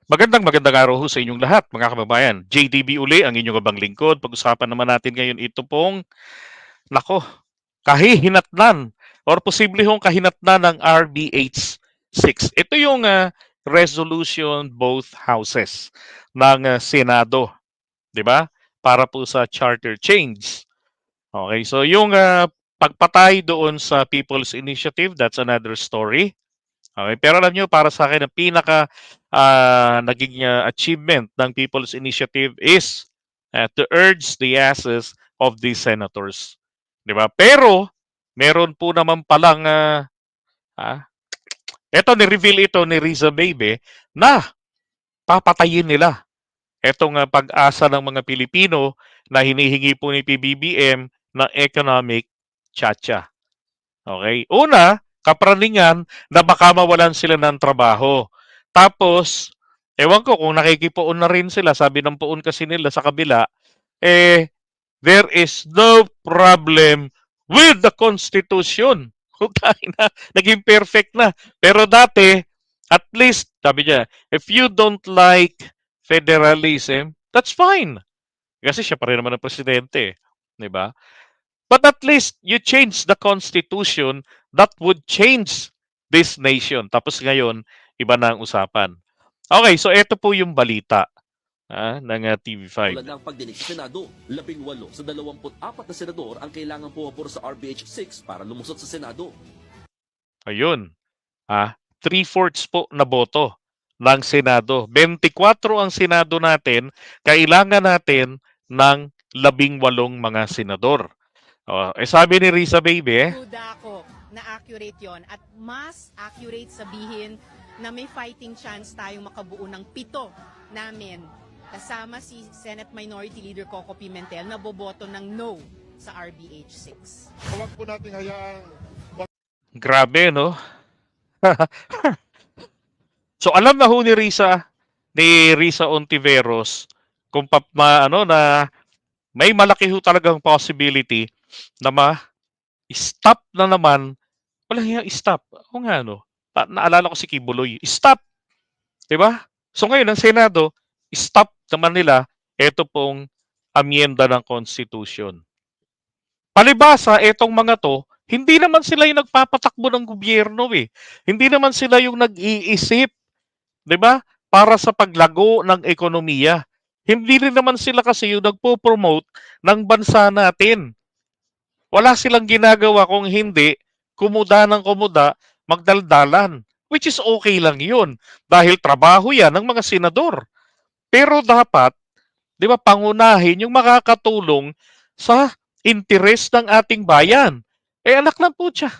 Magandang araw ho sa inyong lahat, mga kababayan. JDB uli ang inyong abang lingkod. Pag-usapan naman natin ngayon ito pong, nako, kahihinatnan or posible hong kahinatnan ng RBH 6. Ito yung resolution both houses ng Senado, di ba? Para po sa charter change. Okay, so yung pagpatay doon sa People's Initiative, that's another story. Okay, pero alam nyo, para sa akin, ang pinaka naging achievement ng People's Initiative is to urge the asses of these senators. Di ba? Pero, meron po naman palang, ah, eto, ni-reveal ito ni Riza Baby na papatayin nila etong pag-asa ng mga Pilipino na hinihingi po ni PBBM na economic chacha. Okay? Una, kapraningan na baka mawalan sila ng trabaho. Tapos, ewan ko kung nakikipoon na rin sila, sabi ng poon kasi nila sa kabila, there is no problem with the Constitution. Na, naging perfect na. Pero dati, at least, sabi niya, if you don't like federalism, that's fine. Kasi siya pa rin naman ang presidente. Di ba? But at least you change the constitution that would change this nation. Tapos ngayon, iba na ang usapan. Okay, so ito po yung balita ng TV5. Tulad ng pagdinig sa Senado, 18 sa 24 na senador ang kailangan pumabor sa RBH 6 para lumusot sa Senado. Ayun. 3/4 po na boto ng Senado. 24 ang Senado natin, kailangan natin ng 18 mga senador. Sabi ni Risa Baby, duda ako na accurate yon at mas accurate sabihin na may fighting chance tayong makabuo ng 7 namin kasama si Senate Minority Leader Coco Pimentel na boboto ng no sa RBH 6. Huwag po natin hayaan. grabe, no? So alam na ho ni Risa Ontiveros kung na may malaki ho talagang possibility na ma-stop na naman. Wala nga stop. O nga, no? Naalala ko si Kibuloy. Stop! Diba? So ngayon, ang Senado, stop naman nila ito pong amyenda ng Constitution. Palibasa, etong mga to, hindi naman sila yung nagpapatakbo ng gobyerno eh. Hindi naman sila yung nag-iisip, di ba? Para sa paglago ng ekonomiya. Hindi rin naman sila kasi yung nagpo-promote ng bansa natin. Wala silang ginagawa kung hindi kumuda ng kumuda, magdaldalan. Which is okay lang yun. Dahil trabaho yan ng mga senador. Pero dapat, di ba, pangunahin yung makakatulong sa interes ng ating bayan. Anak ng putya.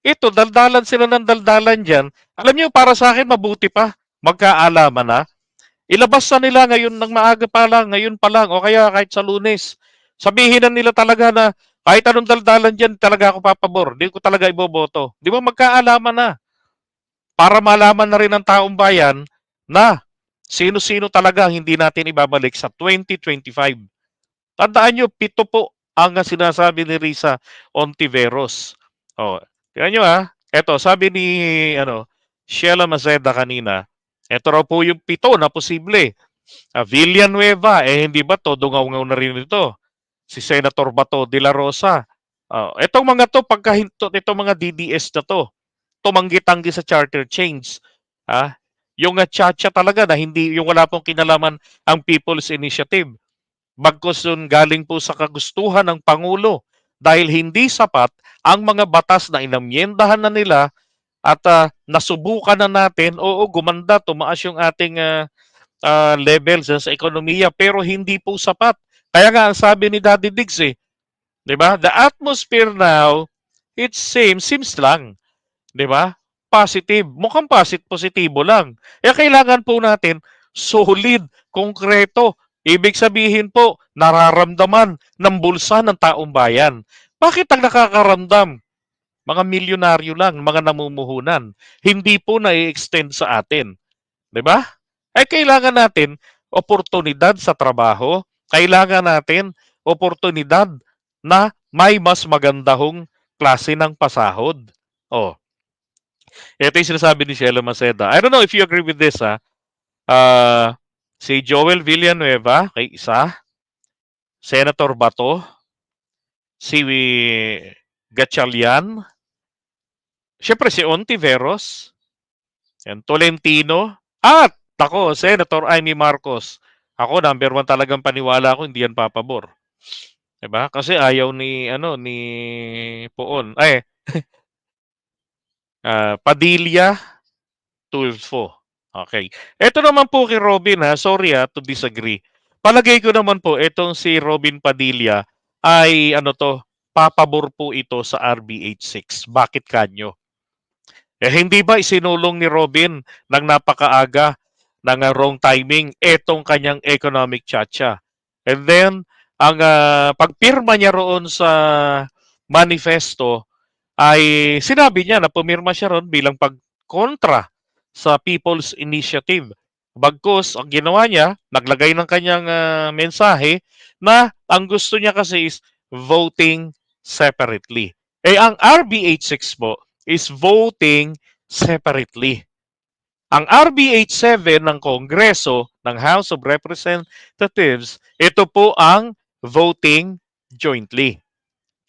Ito, daldalan sila ng daldalan dyan. Alam niyo, para sa akin, mabuti pa. Magkaalaman na. Ilabas na nila ngayon ng maaga pa lang, ngayon pa lang, o kaya kahit sa Lunes. Sabihin na nila talaga na kahit anong daldalan dyan, talaga ako papabor. Hindi ko talaga iboboto. Di ba magkaalaman na? Para malaman na rin ng taong bayan na sino-sino talaga hindi natin ibabalik sa 2025. Tandaan nyo, 7 po ang sinasabi ni Risa Ontiveros. Tingnan nyo Eto, sabi ni Sheila Maceda kanina, eto raw po yung 7 na posible. Villanueva, hindi ba to? Dungaw-ngaw na rin ito. Si Senator Bato de la Rosa. Etong mga to, pagkahintot, itong mga DDS na to, tumanggi-tanggi sa charter change. Yung chacha talaga na hindi, yung wala pong kinalaman ang People's Initiative. Bagkus yun galing po sa kagustuhan ng Pangulo dahil hindi sapat ang mga batas na inamyendahan na nila at nasubukan na natin, gumanda, tumaas yung ating levels sa ekonomiya pero hindi po sapat. Kaya nga ang sabi ni Daddy Diggs di ba? The atmosphere now, it seems lang, di ba? Positive. Mukhang positibo lang. Kailangan po natin solid, konkreto. Ibig sabihin po, nararamdaman ng bulsa ng taong bayan. Bakit ang nakakaramdam? Mga milyonaryo lang, mga namumuhunan. Hindi po na-extend sa atin. Di ba? Kailangan natin oportunidad sa trabaho. Kailangan natin oportunidad na may mas magandahong klase ng pasahod. Ito yung sinasabi ni Sheila Maceda. I don't know if you agree with this, Si Joel Villanueva, kay isa. Senator Bato. Si Gatchalian. Siyempre si Ontiveros. Yan, Tolentino. At, ako, Senator Amy Marcos. Ako, number one talagang paniwala ko, hindi yan papabor. Diba? Kasi ayaw ni Poon. Padilla, Tulfo. Okay. Ito naman po kay Robin ha, sorry to disagree. Palagay ko naman po, itong si Robin Padilla ay papabor po ito sa RBH 6. Bakit kanyo? Hindi ba isinulong ni Robin ng napakaaga ng wrong timing etong kanyang economic chacha? And then, ang pagpirma niya roon sa manifesto ay sinabi niya na pumirma siya roon bilang pagkontra sa People's Initiative. Bagkus, ang ginawa niya, naglagay ng kanyang mensahe na ang gusto niya kasi is voting separately. Ang RBH 6 po is voting separately. Ang RBH 7 ng Kongreso, ng House of Representatives, ito po ang voting jointly.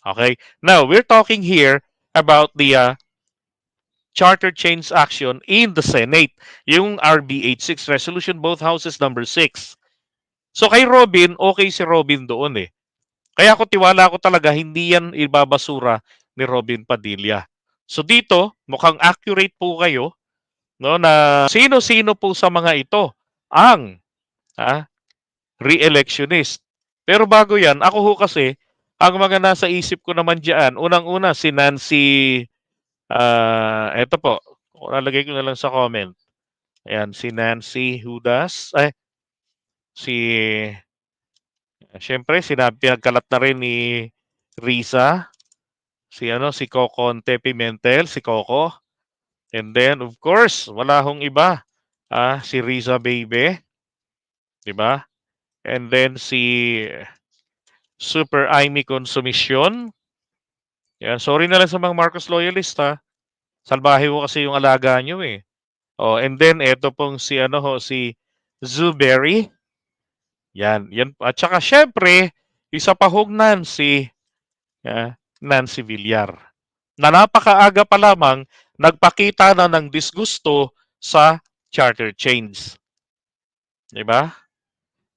Okay? Now, we're talking here about the charter change action in the Senate, yung RBH 6 resolution, both houses number 6. So kay Robin, okay si Robin doon eh. Kaya ako tiwala ko talaga hindi yan ibabasura ni Robin Padilla. So dito, mukhang accurate po kayo no na sino-sino po sa mga ito ang re-electionist. Pero bago yan, ako ho kasi ang mga nasa isip ko naman diyan, unang-una si Nancy eto po, lalagay ko na lang sa comment. Ayan, si Nancy Hudas. Siyempre, pinagkalat na rin ni Risa. Si Coconte Pimentel, si Coco. And then, of course, wala hong iba. Si Risa Baby. Diba? And then, si Super Amy Consumition. Yan, sorry na lang sa mga Marcos loyalist Salbahe ko kasi yung alaga nyo eh. And then eto pong si Zuberry. Yan. At saka syempre, isa pa hong Nancy Villar. Na napakaaga pa lamang nagpakita na ng disgusto sa charter change. Diba?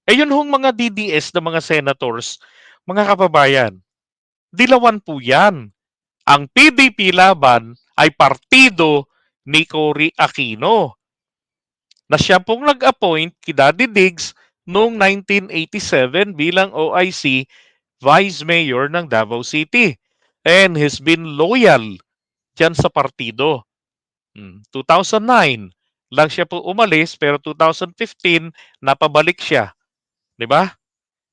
Yun hong mga DDS na mga senators, mga kababayan, dilawan po yan. Ang PDP Laban ay partido ni Cory Aquino na siya pong nag-appoint kay Daddy Diggs noong 1987 bilang OIC Vice Mayor ng Davao City. And has been loyal dyan sa partido. 2009 lang siya po umalis pero 2015 napabalik siya. 'Di ba?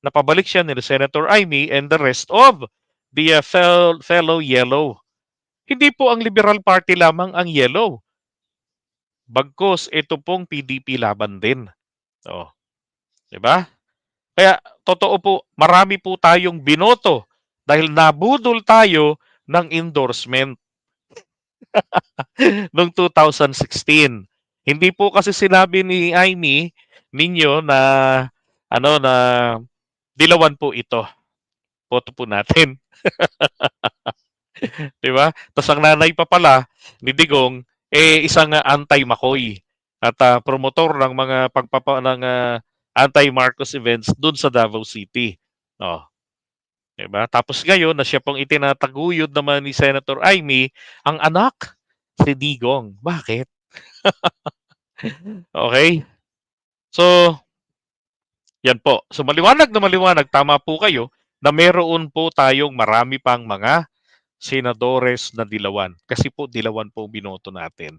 Napabalik siya ni Senator Amy and the rest of the fellow yellow. Hindi po ang Liberal Party lamang ang yellow. Bagkus ito pong PDP Laban din. 'Di ba? Kaya totoo po, marami po tayong binoto dahil nabudol tayo ng endorsement noong 2016. Hindi po kasi sinabi ni Amy ninyo na na dilawan po ito. Boto po natin. 'Di ba? Tapos ang nanay pa pala ni Digong isang anti-Makoy at promotor ng mga anti-Marcos events dun sa Davao City. 'Di ba? Tapos ngayon na siya pong itinataguyod naman ni Senator Amy, ang anak si Digong. Bakit? Okay? So, yan po. So maliwanag na maliwanag, tama po kayo na meron po tayong marami pang mga senadores na dilawan. Kasi po dilawan po binoto natin.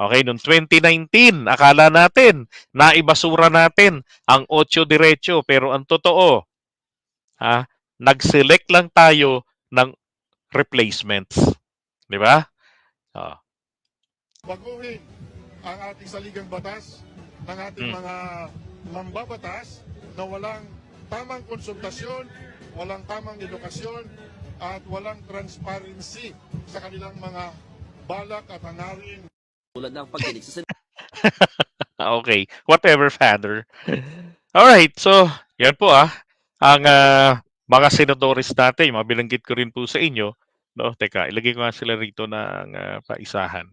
Okay, noong 2019, akala natin, naibasura natin ang 8 diretso. Pero ang totoo, nag-select lang tayo ng replacements. Di ba? Baguhin ang ating saligang batas ng ating mga mambabatas na walang tamang konsultasyon, walang tamang edukasyon, at walang transparency sa kanilang mga balak at hangarin. Tulad ng pagdinig sa Okay, whatever, Father. Alright, so yan po ang mga senadores natin, yung mga binanggit ko rin po sa inyo. No, teka, ilagay ko nga sila rito ng paisahan.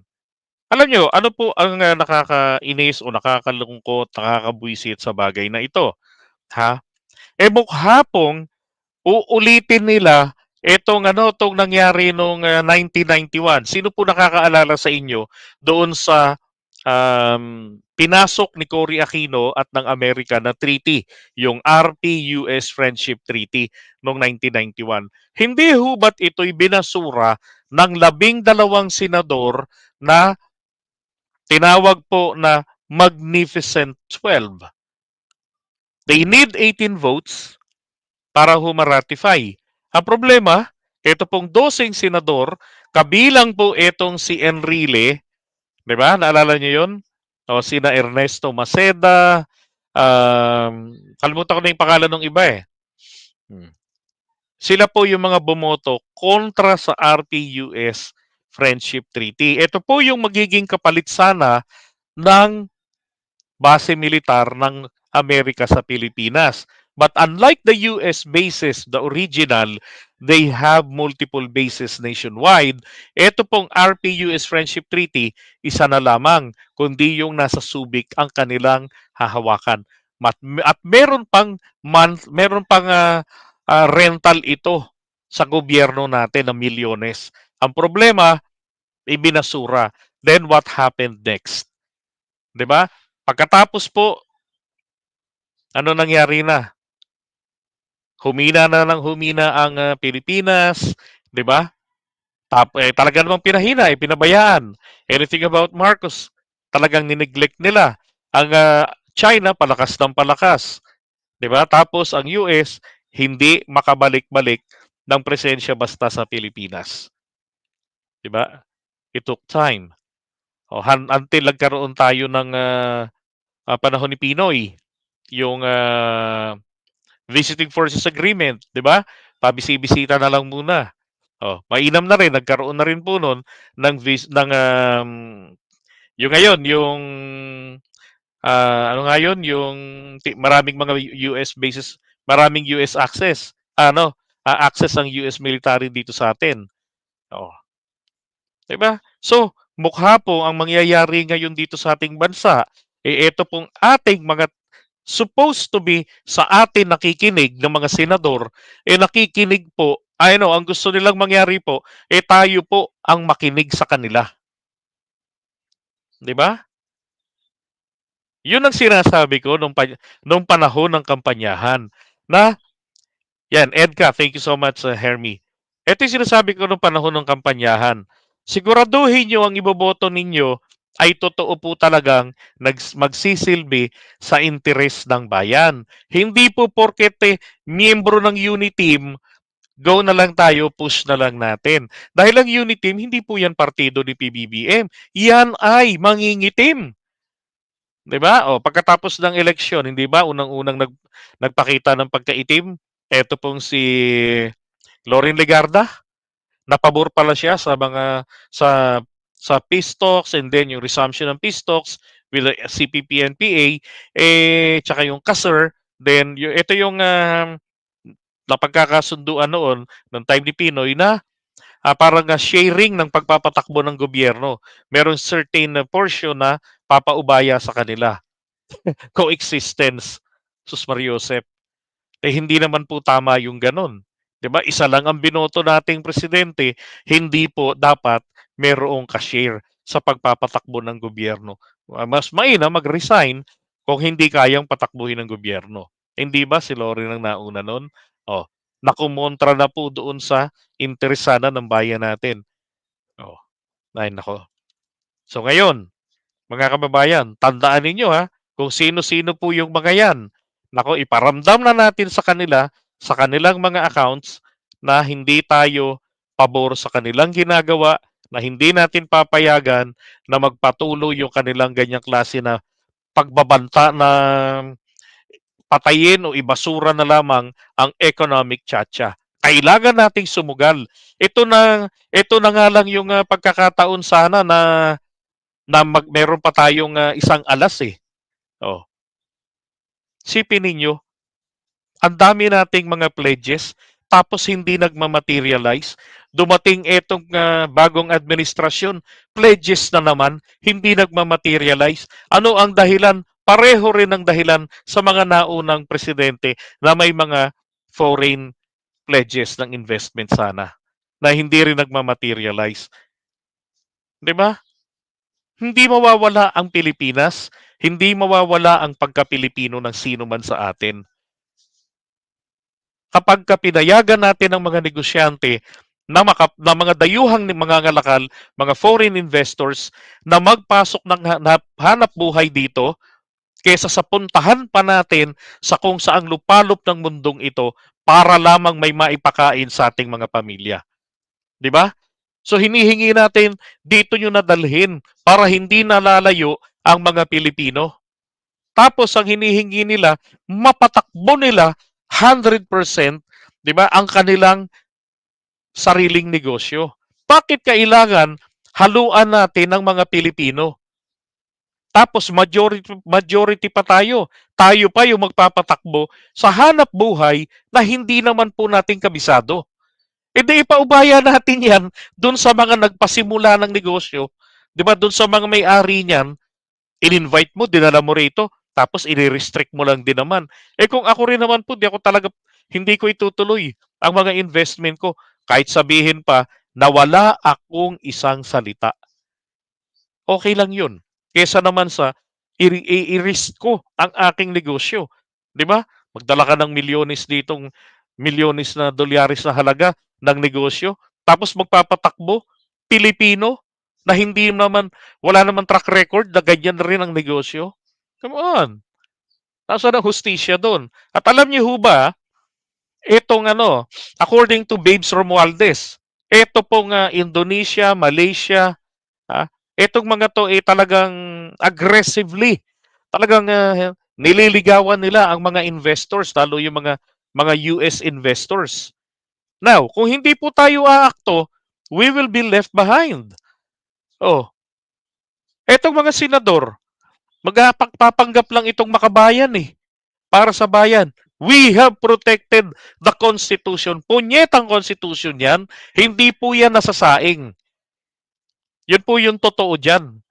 Alam nyo, ano po ang nakakainis o nakakalungkot, nakakabwisit sa bagay na ito? Ha? Eh mukha pong uulitin nila itong nangyari noong 1991. Sino po nakakaalala sa inyo doon sa pinasok ni Cory Aquino at ng Amerika na treaty, yung RP-US Friendship Treaty noong 1991. Hindi ho ba't ito'y binasura ng 12 senador na tinawag po na Magnificent 12? They need 18 votes para ratify. Ang problema, ito pong 12 senador, kabilang po itong si Enrile, di ba? Naalala niyo yun? O, sina Ernesto Maceda, kalimutan ko na yung pangalan ng iba eh. Sila po yung mga bumoto kontra sa RP-US Friendship Treaty. Ito po yung magiging kapalit sana ng base militar ng Amerika sa Pilipinas. But unlike the US bases, the original, they have multiple bases nationwide. Ito pong RP-US Friendship Treaty, isa na lamang, kundi yung nasa Subic ang kanilang hahawakan. At meron pang rental ito sa gobyerno natin ng milyones. Ang problema, ibinasura. Then what happened next? 'Di ba? Pagkatapos po, ano nangyari na? Humina na ng humina ang Pilipinas, 'di ba? Talaga namang pinahina, pinabayaan. Anything about Marcos, talagang nineglect nila. Ang China, palakas ng palakas. 'Di ba? Tapos ang US, hindi makabalik-balik ng presensya basta sa Pilipinas. 'Di ba? It took time. Until nagkaroon tayo ng panahon ni Pinoy, yung Visiting Forces Agreement, 'di ba? Pabisi-bisita na lang muna. Mainam na rin, nagkaroon na rin po noon ng yung ngayon, yung ano nga yun, yung maraming mga US bases, maraming US access. Access ang US military dito sa atin. Oh. 'Di ba? So, mukha po ang mangyayari ngayon dito sa ating bansa, ito pong ating mga supposed to be sa atin nakikinig ng mga senador, nakikinig po, ang gusto nilang mangyari po, tayo po ang makinig sa kanila. 'Di ba? Yun ang sinasabi ko nung panahon ng kampanyahan na, yan, Edka, thank you so much, Hermie. Ito yung sinasabi ko nung panahon ng kampanyahan. Siguraduhin nyo ang iboboto ninyo ay totoo po talagang magsisilbi sa interes ng bayan. Hindi po porket miyembro ng unit team, go na lang tayo, push na lang natin. Dahil ang unit team, hindi po yan partido ni PBBM. Yan ay mangingitim. 'Di ba? Pagkatapos ng eleksyon, hindi ba unang-unang nagpakita ng pagkaitim? Ito pong si Loren Legarda. Napabor pala siya sa peace talks, and then yung resumption ng peace talks with the CPP and PA, tsaka yung CASER, then ito yung napagkakasunduan noon ng time ni Pinoy na parang sharing ng pagpapatakbo ng gobyerno. Meron certain portion na papaubaya sa kanila. Coexistence. Sus Mariosep. Hindi naman po tama yung ganun. 'Di ba? Isa lang ang binoto nating presidente, hindi po dapat merong ka-share sa pagpapatakbo ng gobyerno. Mas mainam mag-resign kung hindi kayang patakbuhin ng gobyerno. Hindi ba si Loren ang nauna nun? Nakumontra na po doon sa interes sana ng bayan natin. Ay nako. So ngayon, mga kababayan, tandaan ninyo kung sino-sino po yung mga yan. Nako, iparamdam na natin sa kanila, sa kanilang mga accounts, na hindi tayo pabor sa kanilang ginagawa, na hindi natin papayagan na magpatuloy yung kanilang ganyang klase na pagbabanta na patayin o ibasura na lamang ang economic tchatcha. Kailangan nating sumugal. Ito na nga lang yung pagkakataon sana na meron pa tayong isang alas Oh, sipin ninyo, ang dami nating mga pledges tapos hindi nagmamaterialize. Dumating etong bagong administrasyon, pledges na naman, hindi nagmamaterialize. Ano ang dahilan? Pareho rin ang dahilan sa mga naunang presidente na may mga foreign pledges ng investment sana na hindi rin nagmamaterialize. 'Di ba? Hindi mawawala ang Pilipinas, hindi mawawala ang pagka-Pilipino ng sino man sa atin. Kapag pinayagan natin ang mga negosyante na mga dayuhang mga ngalakal, mga foreign investors na magpasok ng hanap buhay dito, kesa sa puntahan pa natin sa kung saang lupalop ng mundong ito para lamang may maipakain sa ating mga pamilya. 'Di ba? So hinihingi natin dito nyo nadalhin para hindi nalalayo ang mga Pilipino. Tapos ang hinihingi nila, mapatakbo nila 100%, 'di ba, ang kanilang sariling negosyo. Bakit kailangan haluan natin ng mga Pilipino? Tapos majority pa tayo. Tayo pa yung magpapatakbo sa hanap buhay na hindi naman po natin kabisado. E di ipaubaya natin yan doon sa mga nagpasimula ng negosyo. Di ba, doon sa mga may-ari niyan, in-invite mo, dinala mo rito, tapos i-restrict mo lang din naman. Eh kung ako rin naman po, hindi ko itutuloy ang mga investment ko. Kahit sabihin pa na wala akong isang salita. Okay lang yun. Kesa naman sa i-risk ko ang aking negosyo. Di ba? Magdala ka ng milyones na dolyares na halaga ng negosyo, tapos magpapatakbo, Pilipino, na hindi naman, wala naman track record na ganyan rin ang negosyo. Come on. Nasaan ang hustisya doon? At alam niyo ho ba, itong according to Babes Romualdez, ito pong Indonesia, Malaysia, itong mga to talagang aggressively, talagang nililigawan nila ang mga investors, lalo yung mga US investors. Now, kung hindi po tayo aakto, we will be left behind. Oh, etong mga senador, magpapanggap lang itong makabayan para sa bayan. We have protected the Constitution. Punyetang Constitution yan, hindi po yan nasasaing. Yun po yung totoo dyan.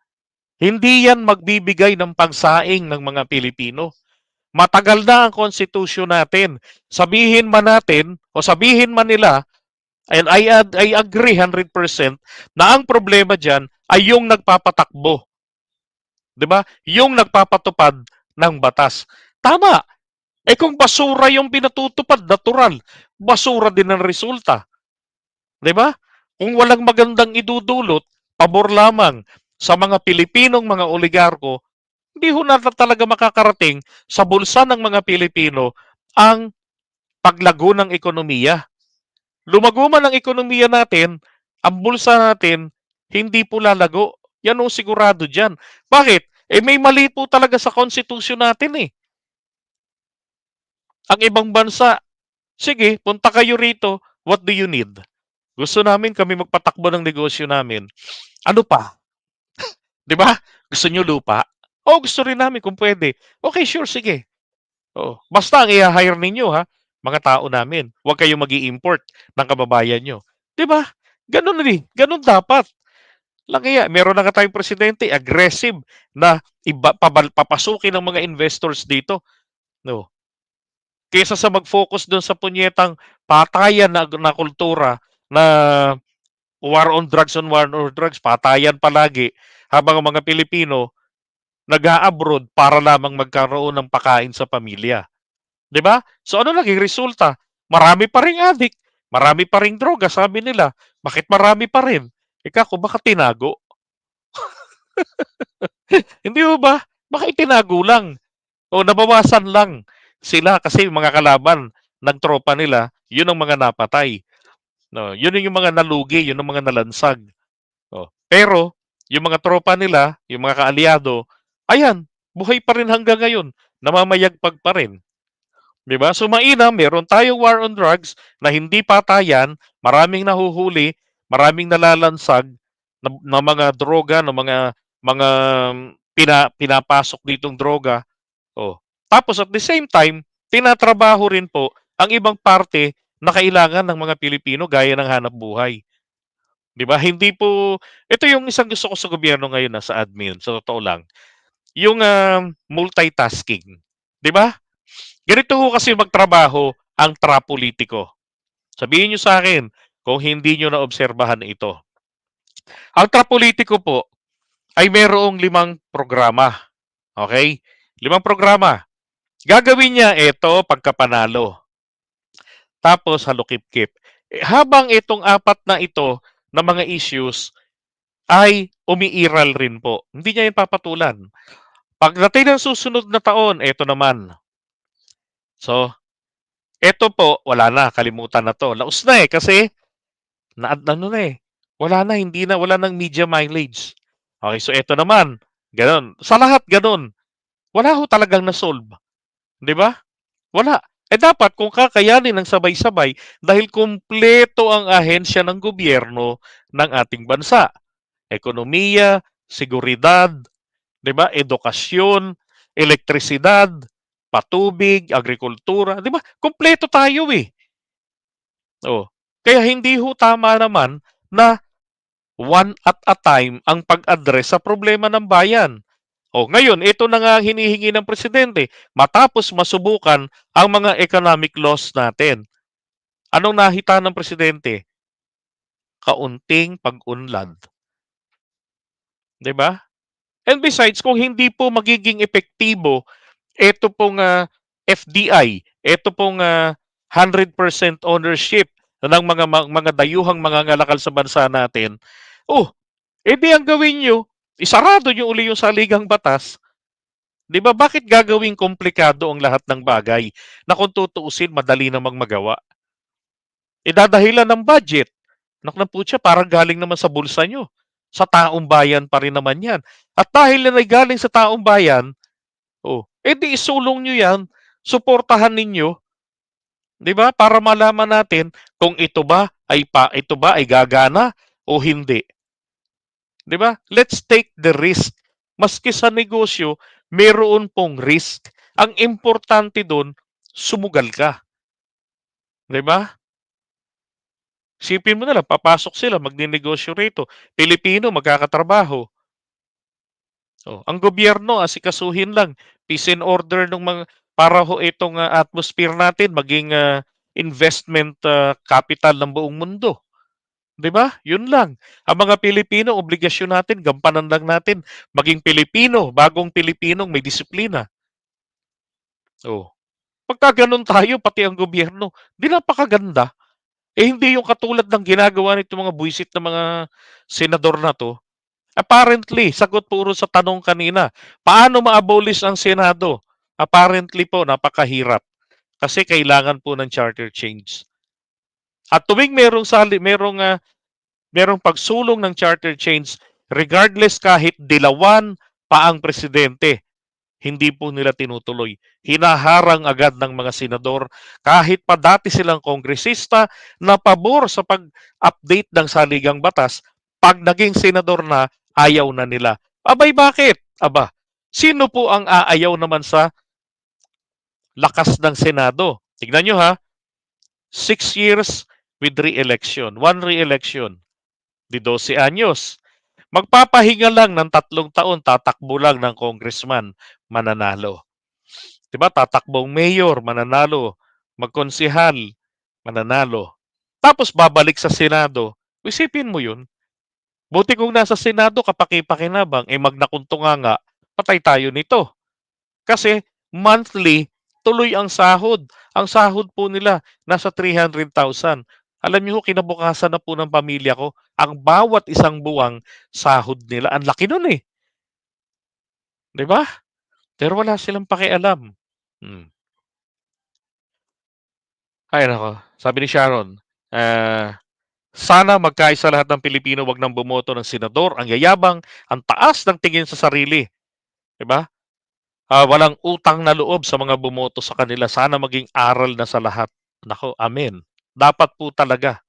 Hindi yan magbibigay ng pagsaing ng mga Pilipino. Matagal na ang Constitution natin. Sabihin man natin, o sabihin man nila, and I agree 100% na ang problema dyan ay yung nagpapatakbo. 'Di ba? Yung nagpapatupad ng batas. Tama. Eh kung basura yung pinatutupad, natural, basura din ang resulta. 'Di ba? Kung walang magandang idudulot, pabor lamang sa mga Pilipinong mga oligarko, hindi ho na talaga makakarating sa bulsa ng mga Pilipino ang paglago ng ekonomiya. Lumago man ang ekonomiya natin, ang bulsa natin, hindi po lalago. Yan o sigurado dyan. Bakit? Eh may mali po talaga sa konstitusyon natin Ang ibang bansa, sige, punta kayo rito, what do you need? Gusto namin kami magpatakbo ng negosyo namin. Ano pa? 'Di ba? Gusto nyo lupa? O gusto rin namin kung pwede. Okay, sure, sige. Oh, basta ang i-hire ninyo mga tao namin. Huwag kayong magi-import ng kababayan nyo. 'Di ba? Ganun ganun dapat. Lang kaya, meron na nga tayong presidente, aggressive na papasukin ng mga investors dito. No. Kaysa sa mag-focus doon sa punyetang patayan na kultura na war on drugs, patayan palagi, habang ang mga Pilipino nag-a-abroad para lamang magkaroon ng pakain sa pamilya. 'Di ba? So ano naging resulta? Marami pa ring adik, marami pa ring droga, sabi nila. Bakit marami pa rin? Ika ko baka tinago. Hindi mo ba? Baka itinago lang. O nabawasan lang sila kasi mga kalaban ng tropa nila, yun ang mga napatay. No, yun yung mga nalugi, yun ang mga nalansag. Pero yung mga tropa nila, yung mga kaalyado, ayan, buhay pa rin hanggang ngayon. Namamayagpag pa rin. 'Di ba? So mainam, meron tayong war on drugs na hindi patayan, maraming nahuhuli, maraming nalalansag na mga droga, na mga pinapasok ditong droga Oh. Tapos at the same time, tinatrabaho rin po ang ibang parte na kailangan ng mga Pilipino gaya ng hanap buhay. 'Di ba? Hindi po ito yung isang gusto ko sa gobyerno ngayon na sa admin, sa totoo lang. Yung multitasking. 'Di ba? Ganito ho kasi magtrabaho ang trapolitiko. Sabihin niyo sa akin kung hindi niyo naobserbahan ito. Ang trapolitiko po ay mayroong 5 programa. Okay? 5 programa. Gagawin niya ito pagkapanalo. Tapos halukip-kip. Habang itong 4 na ito na mga issues ay umiiral rin po. Hindi niya yan papatulan. Pagdating ng susunod na taon, ito naman. So, ito po, wala na, kalimutan na to. Laos na kasi ano na wala na, hindi na, wala nang media mileage. Okay, so ito naman, ganun. Sa lahat ganun, wala ho talagang na-solve. Di ba? Wala. Dapat kung kakayanin ng sabay-sabay dahil kumpleto ang ahensya ng gobyerno ng ating bansa. Ekonomiya, seguridad, 'di ba? Edukasyon, elektrisidad, patubig, agrikultura, 'di ba? Kumpleto tayo eh. Oh. Kaya hindi ho tama naman na one at a time ang pag-address sa problema ng bayan. Ngayon, ito na nga hinihingi ng presidente matapos masubukan ang mga economic loss natin. Anong nahita ng presidente? Kaunting pag-unlad. 'Di ba? And besides, kung hindi po magiging epektibo ito pong FDI, ito pong 100% ownership ng mga dayuhang mga ngalakal sa bansa natin, edi ang gawin nyo, isarado nyo uli yung saligang batas. Di ba? Bakit gagawing komplikado ang lahat ng bagay na kung tutuusin, madali namang magawa? Idadahilan ng budget. Naknaputya, parang galing naman sa bulsa nyo. Sa taong bayan pa rin naman yan. At dahil na galing sa taong bayan, edi isulong nyo yan, suportahan ninyo, di ba? Para malaman natin kung ito ba ay gagana o hindi. Di ba? Let's take the risk. Maski sa negosyo, meron pong risk. Ang importante doon, sumugal ka. Di ba? Sipin mo na lang, papasok sila, magninegosyo rito. Pilipino, magkakatrabaho. Ang gobyerno, asikasuhin lang. Peace and order ng mga, para ho itong atmosphere natin, maging investment capital ng buong mundo. 'Di ba? Yun lang. Ang mga Pilipino, obligasyon natin, gampanan lang natin maging Pilipino, bagong Pilipinong may disiplina. Pagka ganun tayo, pati ang gobyerno, di napakaganda. Hindi yung katulad ng ginagawa nito mga buwisit na mga senador na to. Apparently, sagot puro sa tanong kanina, paano ma-abolish ang Senado? Apparently po, napakahirap. Kasi kailangan po ng charter change. At tuwing merong pagsulong ng charter change, regardless kahit dilawan pa ang presidente, hindi po nila tinutuloy. Hinaharang agad ng mga senador kahit pa dati silang kongresista na pabor sa pag-update ng saligang batas, pag naging senador na, ayaw na nila. Abay, bakit? Sino po ang aayaw naman sa lakas ng Senado? Tignan nyo ha, 6 years with re-election. 1 re-election. Di 12 anyos. Magpapahinga lang ng 3 taon, tatakbo lang ng congressman, mananalo. Diba? Tatakbong mayor, mananalo. Magkonsehal, mananalo. Tapos babalik sa Senado. Isipin mo yun. Buti kung nasa Senado, kapaki-pakinabang, magnakuntunga nga, patay tayo nito. Kasi monthly, tuloy ang sahod. Ang sahod po nila, nasa 300,000. Alam niyo, kinabukasan na po ng pamilya ko, ang bawat isang buwang sahod nila. Ang laki nun eh. Di ba? Pero wala silang pakialam. Ay nako, sabi ni Sharon, sana magkaisa lahat ng Pilipino, wag nang bumoto ng senador, ang yayabang, ang taas ng tingin sa sarili. Di ba? Walang utang na loob sa mga bumoto sa kanila. Sana maging aral na sa lahat. Nako, amen. Dapat po talaga.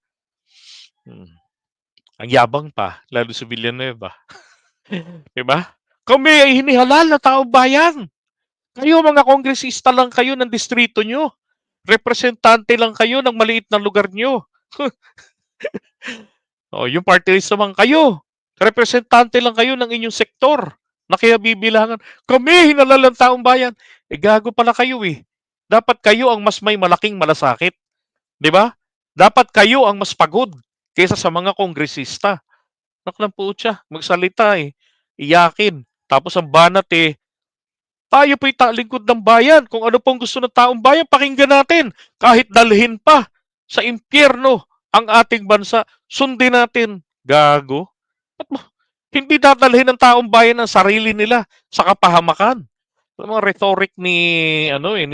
Ang yabang pa, lalo sa Villanueva. Diba? Kami ay hinihalal na taong bayan. Kayo mga kongresista lang kayo ng distrito nyo. Representante lang kayo ng maliit na lugar nyo. Yung party list naman kayo. Representante lang kayo ng inyong sektor. Na kaya bibilangan, kami hinalalang taong bayan. Gago pala kayo eh. Dapat kayo ang mas may malaking malasakit. Di ba? Dapat kayo ang mas pagod kaysa sa mga kongresista. Naklang po siya, magsalita eh. Iyakin. Tapos ang banat eh, tayo po'y lingkod ng bayan. Kung ano pong gusto ng taong bayan, pakinggan natin. Kahit dalhin pa sa impyerno ang ating bansa, sundin natin. Gago. Ba't mo? Hindi dadalhin ng taong bayan ang sarili nila sa kapahamakan. Yung mga rhetoric ni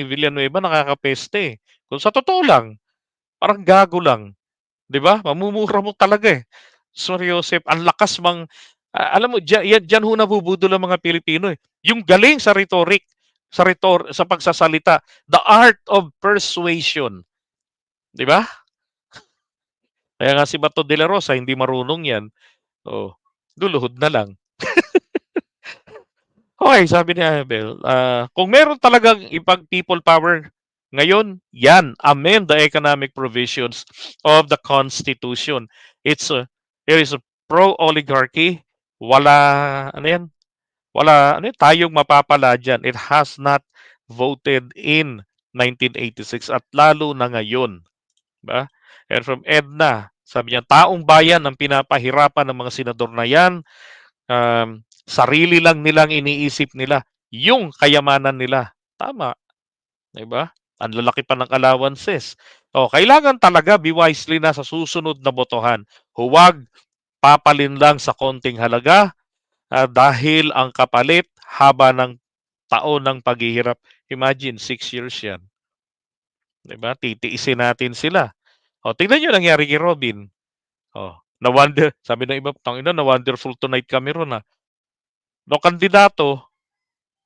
Villanueva nakakapeste eh. Kung sa totoo lang, parang gago lang. 'Di ba? Mamumura mo talaga eh. Sorry Joseph, ang lakas alam mo diyan ho nabubudol ang mga Pilipino eh. Yung galing sa rhetoric, sa pagsasalita, the art of persuasion. 'Di ba? Kaya nga si Bato de la Rosa hindi marunong 'yan. Oh, luluhod na lang. Okay, sabi ni Abel, kung meron talagang people power ngayon, yan, amend the economic provisions of the Constitution. It is a pro-oligarchy, wala, ano yan, tayong mapapala dyan. It has not voted in 1986 at lalo na ngayon. Ba? And from Edna, sabi niya, taong bayan ang pinapahirapan ng mga senador na yan, sarili lang nilang iniisip nila yung kayamanan nila. Tama, 'di ba? Ang lalaki pa ng allowances. Kailangan talaga be wisely na sa susunod na botohan. Huwag papalin lang sa konting halaga dahil ang kapalit haba ng taon ng paghihirap. Imagine, 6 years yan. 'Di ba? Titiisin natin sila. Tingnan nyo nangyari kay Robin. Sabi ng iba, tangina, na wonderful tonight kami ron No kandidato,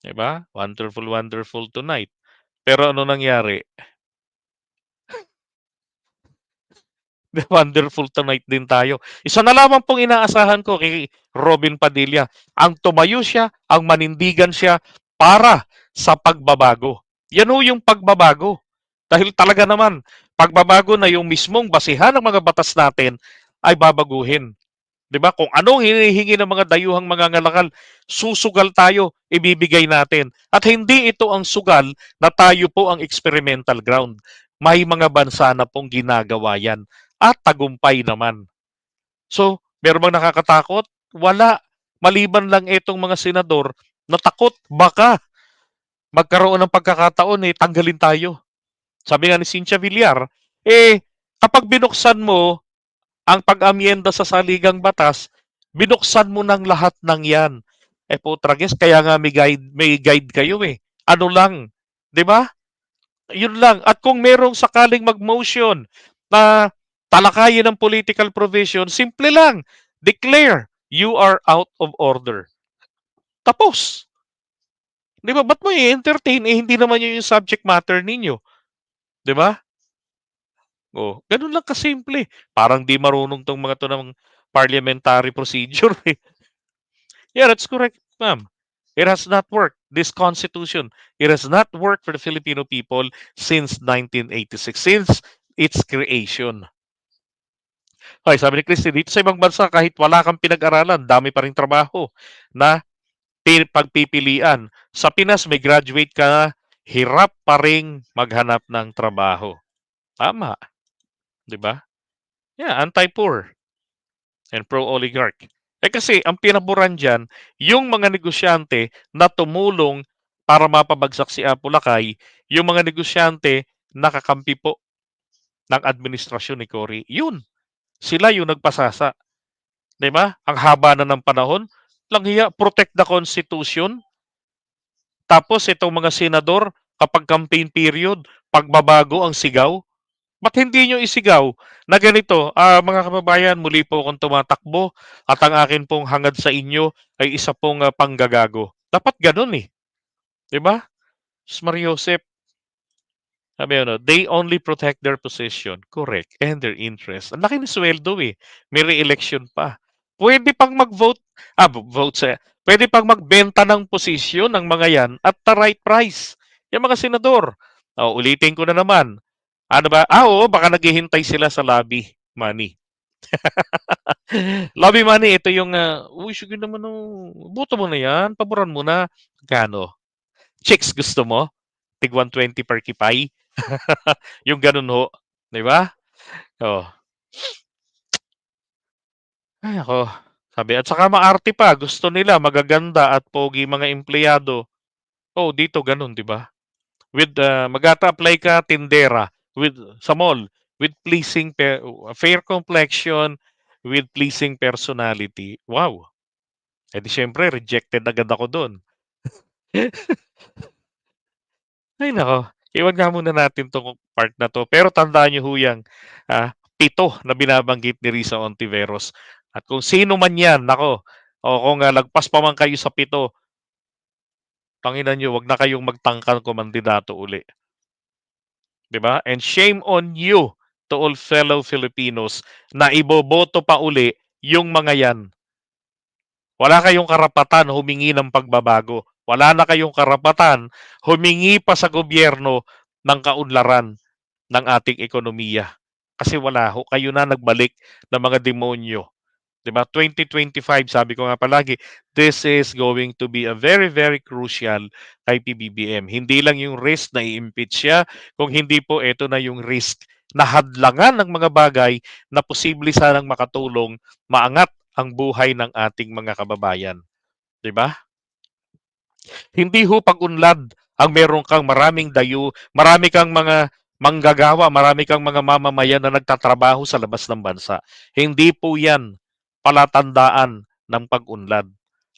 'di ba? Wonderful, wonderful tonight. Pero ano nangyari? Wonderful tonight din tayo. Isa na lamang pong inaasahan ko kay Robin Padilla. Ang tumayo siya, ang manindigan siya para sa pagbabago. Yan ho yung pagbabago. Dahil talaga naman, pagbabago na yung mismong basihan ng mga batas natin ay babaguhin. 'Di ba? Kung anong hinihingi ng mga dayuhang mga ngalakal, susugal tayo, ibibigay natin. At hindi ito ang sugal na tayo po ang experimental ground. May mga bansa na pong ginagawa yan. At tagumpay naman. So, meron bang nakakatakot? Wala. Maliban lang itong mga senador na takot baka magkaroon ng pagkakataon tanggalin tayo. Sabi nga ni Cynthia Villar, kapag binuksan mo ang pag-amyenda sa saligang batas, binuksan mo ng lahat ng yan. Putrages, kaya nga may guide kayo eh. Ano lang, 'di ba? Yun lang. At kung merong sakaling mag-motion na talakayin ng political provision, simple lang. Declare you are out of order. Tapos. 'Di ba? Ba't mo i-entertain? Hindi naman yun yung subject matter ninyo. 'Di ba? Ganun lang kasimple. Parang di marunong tong mga to ng parliamentary procedure. Yeah, that's correct, ma'am. It has not worked. This constitution, it has not worked for the Filipino people since 1986, since its creation. Okay, sabi ni Christy, dito sa ibang bansa, kahit wala kang pinag-aralan, dami pa rin trabaho na pagpipilian. Sa Pinas, may graduate ka na, hirap pa rin maghanap ng trabaho. Tama. 'Di ba? Yeah, anti-poor and pro-oligarch. Kasi ang pinaboran dyan, yung mga negosyante na tumulong para mapabagsak si Apo Lakay, yung mga negosyante nakakampi po ng administrasyon ni Cory. Yun. Sila yung nagpasasa. 'Di ba? Ang haba na ng panahon. Langhiya, protect the Constitution. Tapos itong mga senador, kapag campaign period, pagbabago ang sigaw. Ba't hindi nyo isigaw na ganito, mga kababayan, muli po akong tumatakbo at ang akin pong hangad sa inyo ay isa pong panggagago. Dapat ganun eh. 'Di ba? Mario Joseph, sabi they only protect their position. Correct. And their interest. Ang laki ni sweldo eh. May re-election pa. Pwede pang mag-vote. Pwede pang magbenta ng posisyon ng mga yan at the right price. Yung mga senador. Ulitin ko na naman. Ano ba? Oo, baka naghihintay sila sa lobby money. Lobby money, ito yung, uy, sige naman, buto mo na yan, paboran mo na. Gano? Chicks, gusto mo? Tig 120 per kipay? Yung ganun ho. Di ba? Oh. Ay, ako. Sabi, at saka maarte pa. Gusto nila, magaganda at pogi mga empleyado. Oh, dito ganun, di ba? With, mag-apply ka, tindera, with, sa mall, with pleasing, fair complexion, with pleasing personality. Wow. Eh di syempre, rejected agad ako doon. Ay nako, iwan nga muna natin 'tong part na 'to. Pero tandaan niyo ho 'yang, 7 na binabanggit ni Risa Ontiveros. At kung sino man 'yan, naku, o kung, lagpas pa man kayo sa 7, tanginan niyo 'wag na kayong magtangkang kumandidato uli, 'di ba? And shame on you to all fellow Filipinos na iboboto pa uli yung mga 'yan. Wala kayong karapatan humingi ng pagbabago. Wala na kayong karapatan humingi pa sa gobyerno ng kaunlaran ng ating ekonomiya. Kasi wala ho, kayo na nagbalik ng mga demonyo. 'Di ba? 2025, sabi ko nga palagi, this is going to be a very, very crucial kay PBBM. Hindi lang yung risk na i-impeach siya, kung hindi po ito na yung risk na hadlangan ng mga bagay na posible sanang makatulong maangat ang buhay ng ating mga kababayan. 'Di ba? Hindi ho pag-unlad ang meron kang maraming dayo, marami kang mga manggagawa, marami kang mga mamamayan na nagtatrabaho sa labas ng bansa. Hindi po yan palatandaan ng pag-unlad.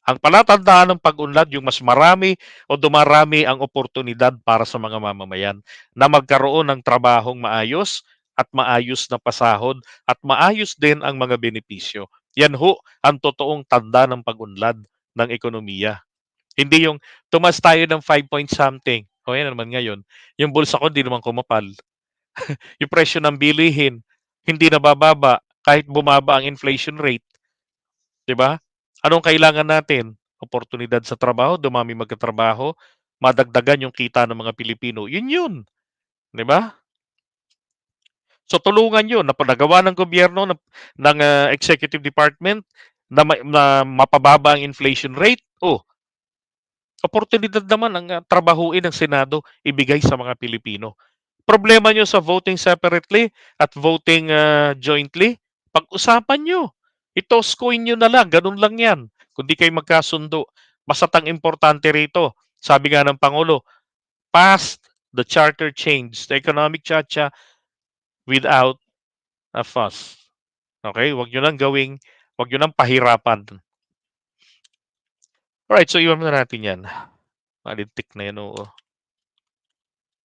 Ang palatandaan ng pag-unlad, yung mas marami o dumarami ang oportunidad para sa mga mamamayan na magkaroon ng trabahong maayos at maayos na pasahod at maayos din ang mga benepisyo. Yan ho ang totoong tanda ng pag-unlad ng ekonomiya. Hindi yung tumas tayo ng 5 point something. O yan naman ngayon. Yung bulsa ko hindi naman kumapal. Yung presyo ng bilihin, hindi nabababa kahit bumaba ang inflation rate. 'Di ba? Anong kailangan natin? Oportunidad sa trabaho, dumami magkatrabaho, madagdagan yung kita ng mga Pilipino. Yun yun. 'Di ba? So tulungan yun na nagawa ng gobyerno ng executive department na mapababa ang inflation rate. Oh, oportunidad naman ang trabahuin ng Senado ibigay sa mga Pilipino. Problema nyo sa voting separately at voting jointly, pag-usapan nyo. I-toss coin nyo na lang, ganun lang yan. Kung di kayo magkasundo. Basta't ang importante rito, sabi nga ng Pangulo, pass the charter change, the economic chacha without a fuss. Okay? Wag nyo nang pahirapan. Alright, so iwan na natin yan. Malintik na yan, oo.